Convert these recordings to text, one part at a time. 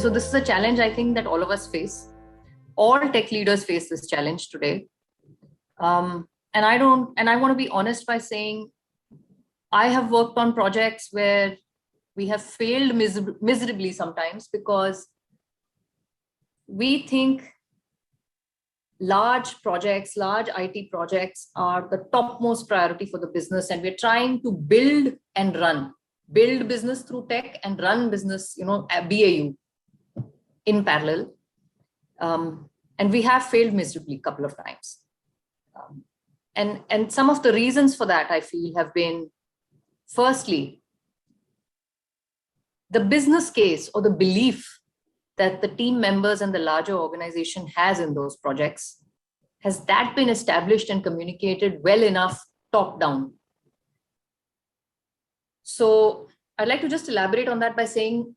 so this is a challenge I think that all of us face. All tech leaders face this challenge today. And I want to be honest by saying I have worked on projects where we have failed miserably sometimes because we think large projects, large IT projects are the topmost priority for the business. And we're trying to build business through tech and run business, BAU in parallel. And we have failed miserably a couple of times. And some of the reasons for that, I feel, have been, firstly, the business case or the belief that the team members and the larger organization has in those projects, has that been established and communicated well enough top down? So I'd like to just elaborate on that by saying,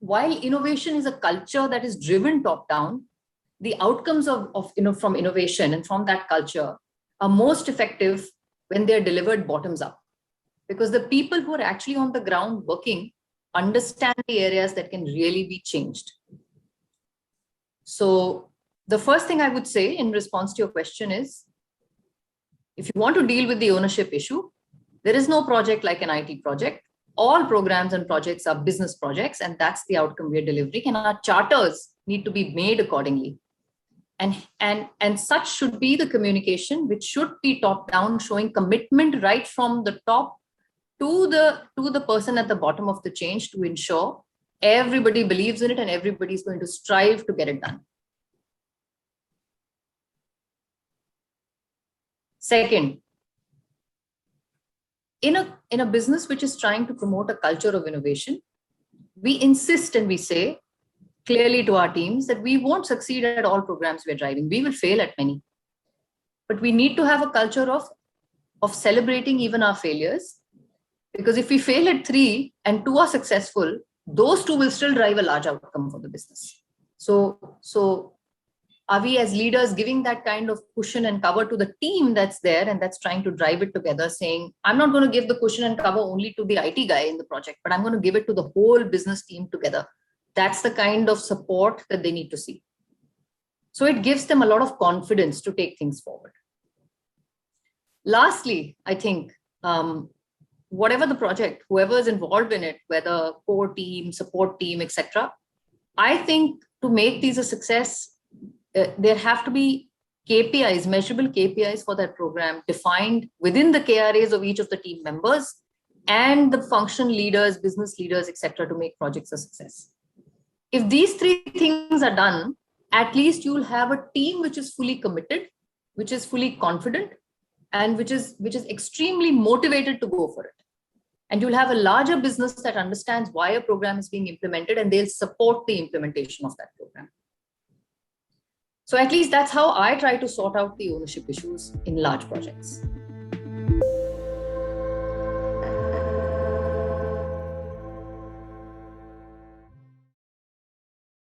while innovation is a culture that is driven top down, the outcomes from innovation and from that culture are most effective when they're delivered bottoms up, because the people who are actually on the ground working understand the areas that can really be changed. So the first thing I would say in response to your question is, if you want to deal with the ownership issue, there is no project like an IT project. All programs and projects are business projects, and that's the outcome we're delivering. And our charters need to be made accordingly. And such should be the communication, which should be top down, showing commitment right from the top to the person at the bottom of the change, to ensure everybody believes in it and everybody's going to strive to get it done. Second, in a business which is trying to promote a culture of innovation, we insist and we say clearly to our teams that we won't succeed at all programs we're driving. We will fail at many. But we need to have a culture of celebrating even our failures. Because if we fail at 3 and 2 are successful, those 2 will still drive a large outcome for the business. So are we as leaders giving that kind of cushion and cover to the team that's there and that's trying to drive it together, saying, I'm not going to give the cushion and cover only to the IT guy in the project, but I'm going to give it to the whole business team together. That's the kind of support that they need to see. So it gives them a lot of confidence to take things forward. Lastly, I think, whatever the project, whoever is involved in it, whether core team, support team, etc., I think to make these a success, there have to be KPIs, measurable KPIs for that program defined within the KRAs of each of the team members and the function leaders, business leaders, etc., to make projects a success. If these 3 things are done, at least you'll have a team which is fully committed, which is fully confident, and which is extremely motivated to go for it. And you'll have a larger business that understands why a program is being implemented, and they'll support the implementation of that program. So at least that's how I try to sort out the ownership issues in large projects.